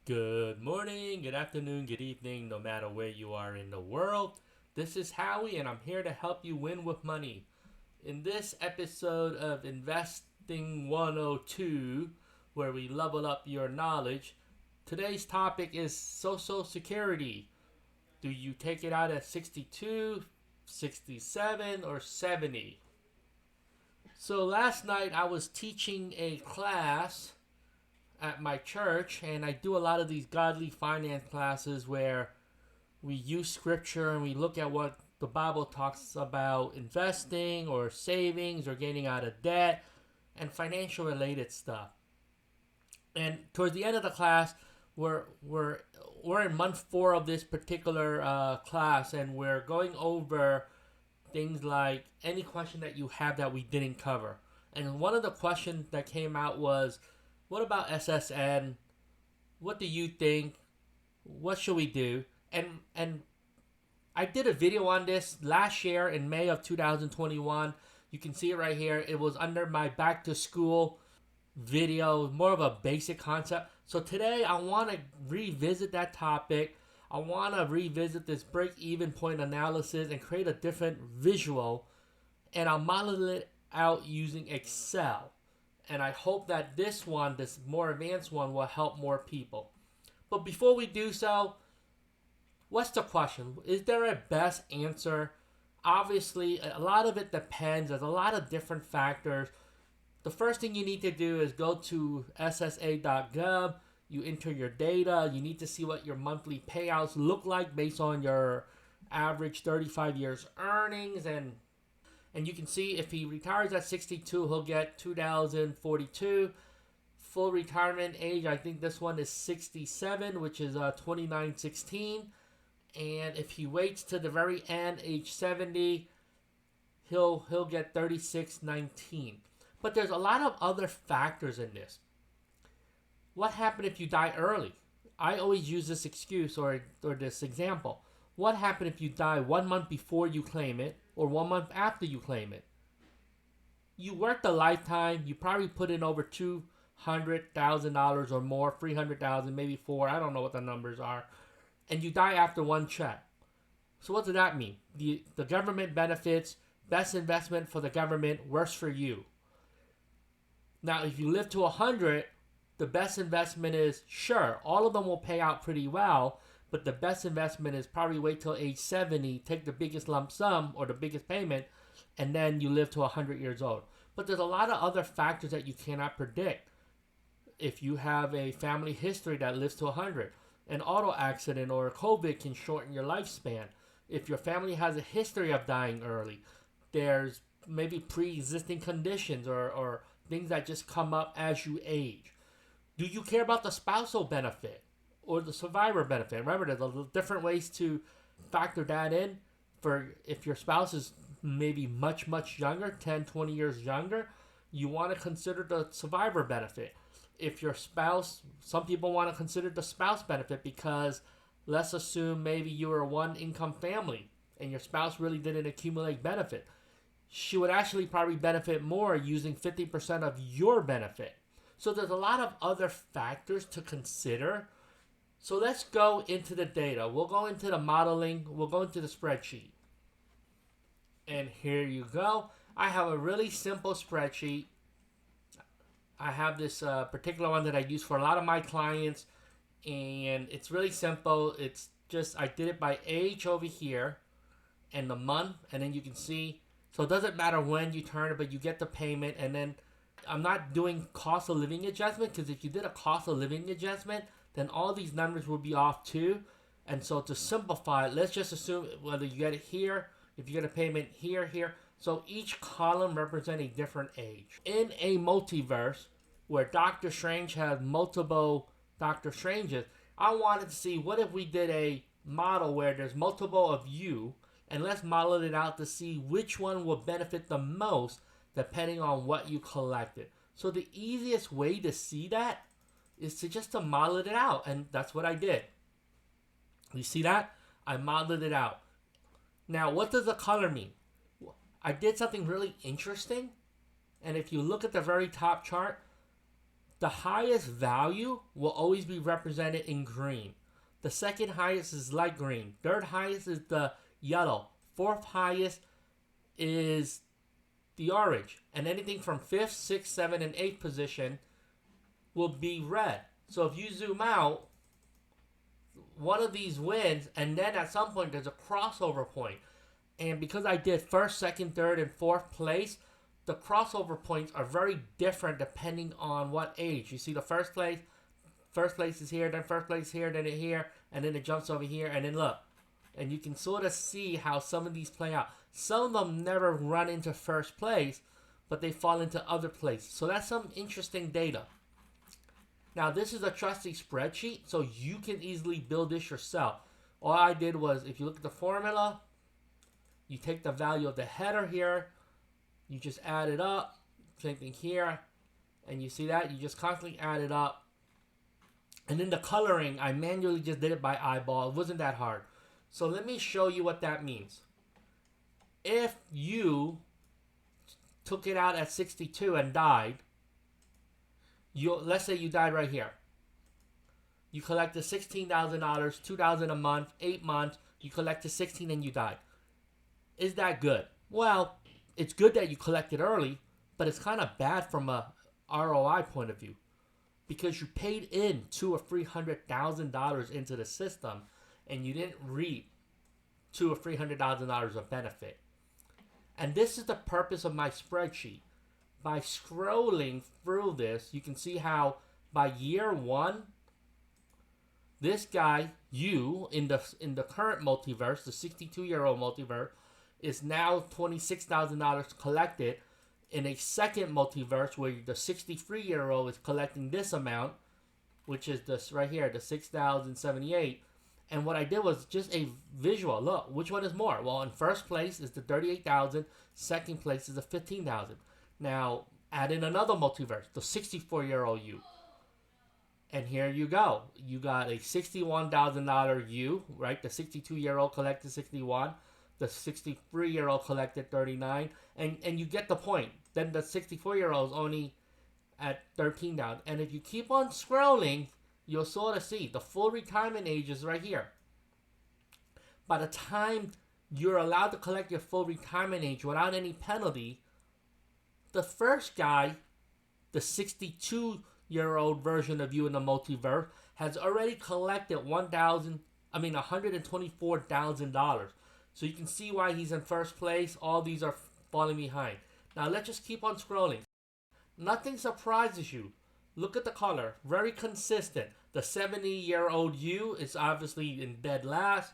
Good morning, good afternoon, good evening, no matter where you are in the world. This is Howie, and I'm here to help you win with money. In this episode of Investing 102, where we level up your knowledge, today's topic is Social Security. Do you take it out at 62, 67, or 70? So last night I was teaching a class at my church, and I do a lot of these godly finance classes where we use scripture and we look at what the Bible talks about investing or savings or getting out of debt and financial related stuff. And towards the end of the class, we're in month 4 of this particular class, and we're going over things like any question that you have that we didn't cover. And one of the questions that came out was, what about SSN? What do you think? What should we do? And I did a video on this last year in May of 2021. You can see it right here. It was under my back to school video, more of a basic concept. So today I want to revisit that topic. I want to revisit this break even point analysis and create a different visual, and I'll model it out using Excel. And I hope that this more advanced one, will help more people. But before we do so, what's the question? Is there a best answer? Obviously, a lot of it depends. There's a lot of different factors. The first thing you need to do is go to ssa.gov. You enter your data. You need to see what your monthly payouts look like based on your average 35 years earnings, and you can see if he retires at 62, he'll get 2042. Full retirement age, I think this one is 67, which is 2916. And if he waits to the very end, age 70, he'll get 3619. But there's a lot of other factors in this. What happened if you die early? I always use this excuse or this example. What happened if you die 1 month before you claim it or 1 month after you claim it? You worked a lifetime. You probably put in over $200,000 or more, 300,000, maybe four. I don't know what the numbers are. And you die after one check. So what does that mean? The government benefits, best investment for the government, worse for you. Now, if you live to 100, the best investment is, sure, all of them will pay out pretty well, but the best investment is probably wait till age 70, take the biggest lump sum or the biggest payment, and then you live to 100 years old. But there's a lot of other factors that you cannot predict. If you have a family history that lives to 100, an auto accident or COVID can shorten your lifespan. If your family has a history of dying early, there's maybe pre-existing conditions or things that just come up as you age. Do you care about the spousal benefit or the survivor benefit? Remember, there's different ways to factor that in. For if your spouse is maybe much, much younger, 10, 20 years younger, you want to consider the survivor benefit. If your spouse, some people want to consider the spouse benefit because let's assume maybe you were a one income family and your spouse really didn't accumulate benefit. She would actually probably benefit more using 50% of your benefit. So there's a lot of other factors to consider. So let's go into the data. We'll go into the modeling. We'll go into the spreadsheet. And here you go. I have a really simple spreadsheet. I have this particular one that I use for a lot of my clients. And it's really simple. It's just, I did it by age over here and the month. And then you can see. So it doesn't matter when you turn it, but you get the payment. And then I'm not doing cost of living adjustment, because if you did a cost of living adjustment, then all these numbers will be off too. And so to simplify it, let's just assume whether you get it here, if you get a payment here, here. So each column represents a different age. In a multiverse where Doctor Strange has multiple Doctor Stranges, I wanted to see what if we did a model where there's multiple of you, and let's model it out to see which one will benefit the most depending on what you collected. So the easiest way to see that is to just to model it out, and that's what I did. You see that? I modeled it out. Now, what does the color mean? I did something really interesting, and if you look at the very top chart, The highest value will always be represented in green. The second highest is light green. Third highest is the yellow. Fourth highest is the orange. And anything from 5th, 6th, 7th, and 8th position will be red. So if you zoom out, one of these wins, and then at some point there's a crossover point. And because I did first, second, third, and fourth place, the crossover points are very different depending on what age. You see the first place is here, then first place here, then it here, and then it jumps over here, and then look. And you can sort of see how some of these play out. Some of them never run into first place, but they fall into other places. So that's some interesting data. Now this is a trusty spreadsheet, so you can easily build this yourself. All I did was, if you look at the formula, you take the value of the header here, you just add it up, same thing here, and you see that, you just constantly add it up. And then the coloring, I manually just did it by eyeball. It wasn't that hard. So let me show you what that means. If you took it out at 62 and died, let's say you died right here. You collected $16,000, $2,000 a month, 8 months, you collected 16 and you died. Is that good? Well, it's good that you collected early, but it's kind of bad from a ROI point of view, because you paid in $200,000 or $300,000 into the system and you didn't reap $200,000 or $300,000 of benefit. And this is the purpose of my spreadsheet. By scrolling through this, you can see how by year 1, this guy, you, in the current multiverse, the 62-year-old multiverse, is now $26,000 collected. In a second multiverse where the 63-year-old is collecting this amount, which is this right here, the 6,078. And what I did was just a visual. Look, which one is more? Well, in first place is the 38,000. Second place is the 15,000. Now, add in another multiverse, the 64-year-old you. And here you go. You got a $61,000 you, right? The 62-year-old collected 61. The 63-year-old collected 39. And you get the point. Then the 64-year-old is only at 13,000. And if you keep on scrolling, you'll sort of see the full retirement age is right here. By the time you're allowed to collect your full retirement age without any penalty, the first guy, the 62-year-old version of you in the multiverse, has already collected $124,000. So you can see why he's in first place. All these are falling behind. Now let's just keep on scrolling. Nothing surprises you. Look at the color. Very consistent. The 70-year-old you is obviously in dead last.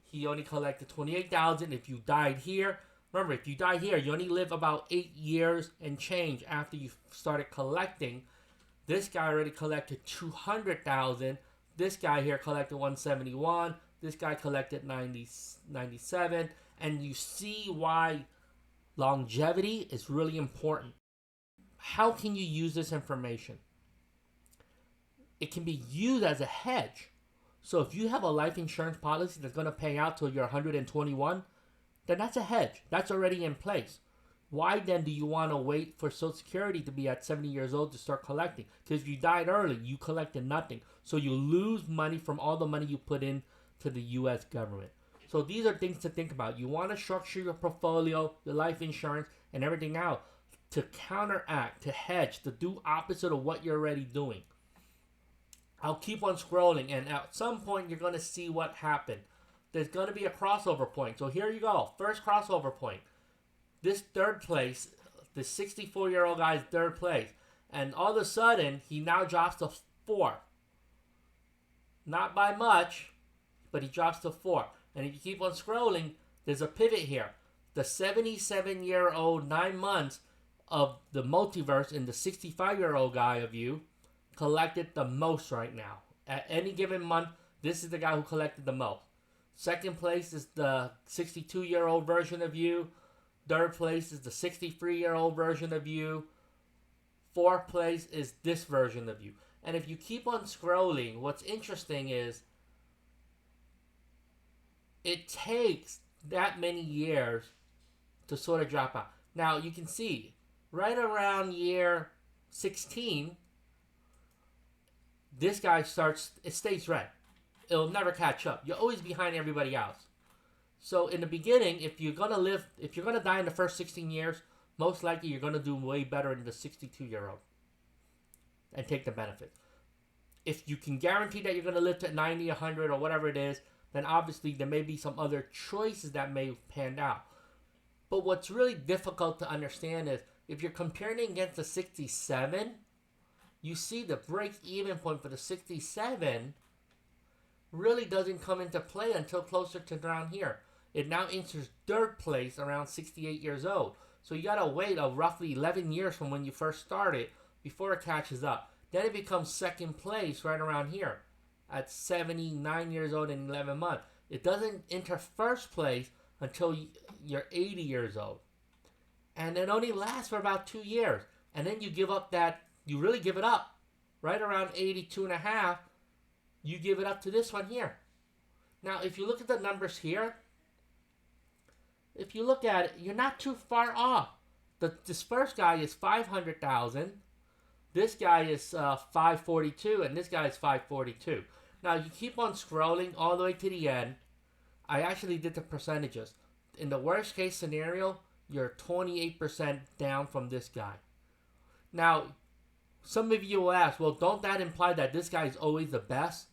He only collected $28,000. If you died here, remember, if you die here, you only live about 8 years and change after you started collecting. This guy already collected $200,000. This guy here collected $171,000. This guy collected $97,000. And you see why longevity is really important. How can you use this information? It can be used as a hedge. So if you have a life insurance policy that's going to pay out till you're 121, then that's a hedge. That's already in place. Why then do you want to wait for Social Security to be at 70 years old to start collecting? Because if you died early, you collected nothing. So you lose money from all the money you put in to the U.S. government. So these are things to think about. You want to structure your portfolio, your life insurance, and everything out to counteract, to hedge, to do opposite of what you're already doing. I'll keep on scrolling, and at some point you're going to see what happened. There's going to be a crossover point. So here you go. First crossover point. This third place, the 64-year-old guy's third place. And all of a sudden, he now drops to 4. Not by much, but he drops to 4. And if you keep on scrolling, there's a pivot here. The 77-year-old 9 months of the multiverse in the 65-year-old guy of you collected the most right now. At any given month, this is the guy who collected the most. Second place is the 62-year-old version of you. Third place is the 63-year-old version of you. Fourth place is this version of you. And if you keep on scrolling, what's interesting is it takes that many years to sort of drop out. Now, you can see right around year 16, this guy it stays red. It'll never catch up. You're always behind everybody else. So in the beginning, if you're gonna die in the first 16 years, most likely you're gonna do way better than the 62-year-old and take the benefit. If you can guarantee that you're gonna live to 90, 100, or whatever it is, then obviously there may be some other choices that may pan out. But what's really difficult to understand is if you're comparing it against the 67, you see the break-even point for the 67 really doesn't come into play until closer to around here. It now enters third place around 68 years old. So you gotta wait roughly 11 years from when you first started before it catches up. Then it becomes second place right around here at 79 years old and 11 months. It doesn't enter first place until you're 80 years old. And it only lasts for about 2 years. And then you really give it up. Right around 82 and a half, you give it up to this one here. Now, if you look at the numbers here, if you look at it, you're not too far off. This first guy is 500,000. This guy is 542, and this guy is 542. Now, you keep on scrolling all the way to the end. I actually did the percentages. In the worst case scenario, you're 28% down from this guy. Now, some of you will ask, well, don't that imply that this guy is always the best?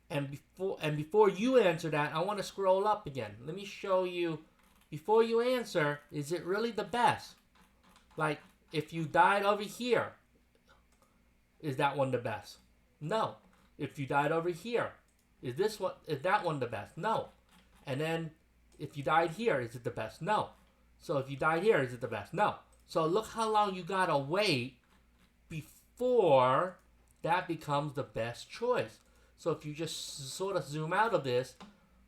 And before you answer that, I want to scroll up again. Let me show you, before you answer, is it really the best? Like, if you died over here, is that one the best? No. If you died over here, is that one the best? No. And then, if you died here, is it the best? No. So if you died here, is it the best? No. So look how long you gotta wait before that becomes the best choice. So if you just sort of zoom out of this,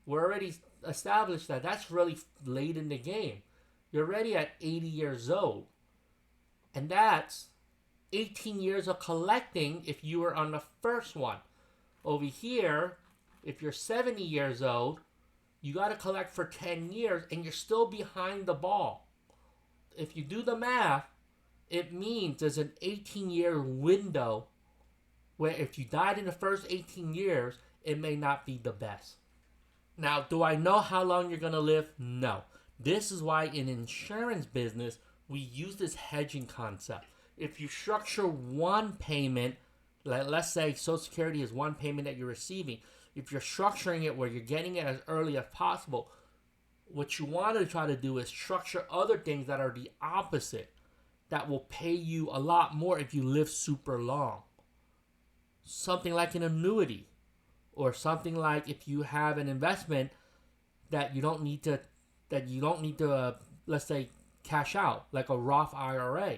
we're already established that that's really late in the game. You're already at 80 years old. And that's 18 years of collecting if you were on the first one. Over here, if you're 70 years old, you got to collect for 10 years and you're still behind the ball. If you do the math, it means there's an 18-year window where if you died in the first 18 years, it may not be the best. Now, do I know how long you're going to live? No. This is why in insurance business, we use this hedging concept. If you structure one payment, let's say Social Security is one payment that you're receiving. If you're structuring it where you're getting it as early as possible, what you want to try to do is structure other things that are the opposite, that will pay you a lot more if you live super long. Something like an annuity, or something like if you have an investment that you don't need to, let's say, cash out, like a Roth IRA.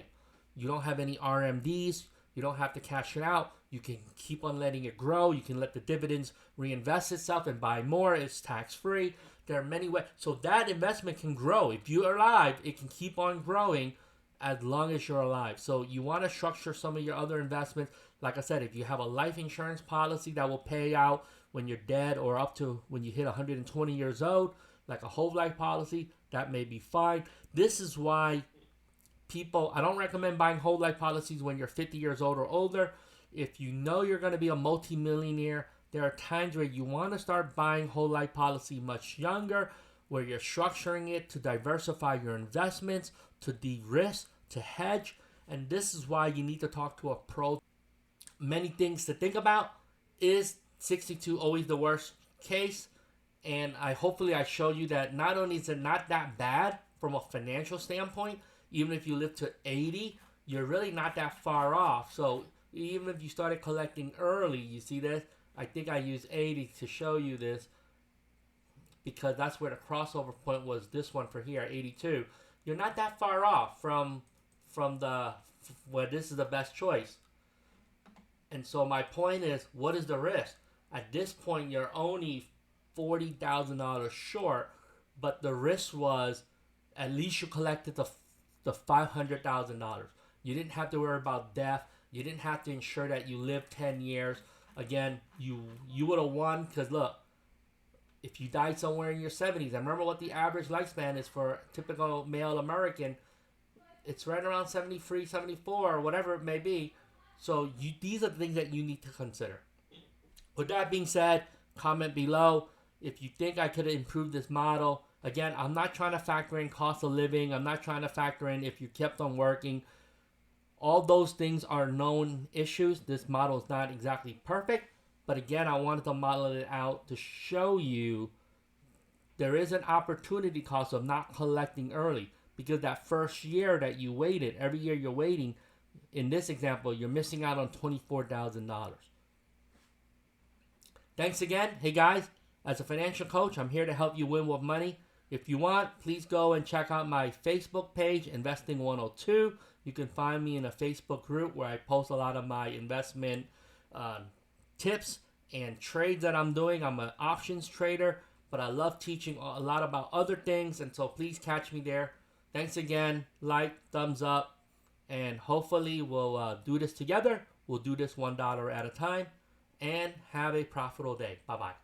You don't have any RMDs. You don't have to cash it out. You can keep on letting it grow. You can let the dividends reinvest itself and buy more. It's tax-free. There are many ways. So that investment can grow. If you're alive, it can keep on growing as long as you're alive. So you want to structure some of your other investments. Like I said, if you have a life insurance policy that will pay out when you're dead or up to when you hit 120 years old, like a whole life policy, that may be fine. This is why I don't recommend buying whole life policies when you're 50 years old or older. If you know you're going to be a multimillionaire, there are times where you want to start buying whole life policy much younger, where you're structuring it to diversify your investments, to de-risk, to hedge. And this is why you need to talk to a pro. Many things to think about. Is 62 always the worst case? And hopefully I showed you that not only is it not that bad from a financial standpoint, even if you live to 80, you're really not that far off. So even if you started collecting early, you see this? I think I used 80 to show you this because that's where the crossover point was, this one for here, 82. You're not that far off from where this is the best choice. And so my point is, what is the risk? At this point, you're only $40,000 short, but the risk was at least you collected the $500,000. You didn't have to worry about death. You didn't have to ensure that you lived 10 years. Again, you would have won because look, if you died somewhere in your 70s, I remember what the average lifespan is for a typical male American. It's right around 73, 74, or whatever it may be. So these are the things that you need to consider. With that being said, comment below if you think I could improve this model. Again, I'm not trying to factor in cost of living. I'm not trying to factor in if you kept on working. All those things are known issues. This model is not exactly perfect. But again, I wanted to model it out to show you there is an opportunity cost of not collecting early. Because that first year that you waited, every year you're waiting, in this example, you're missing out on $24,000. Thanks again. Hey guys, as a financial coach, I'm here to help you win with money. If you want, please go and check out my Facebook page, Investing 102. You can find me in a Facebook group where I post a lot of my investment tips and trades that I'm doing. I'm an options trader, but I love teaching a lot about other things, and so please catch me there. Thanks again. Like, thumbs up, and hopefully we'll do this together. We'll do this $1 at a time, and have a profitable day. Bye-bye.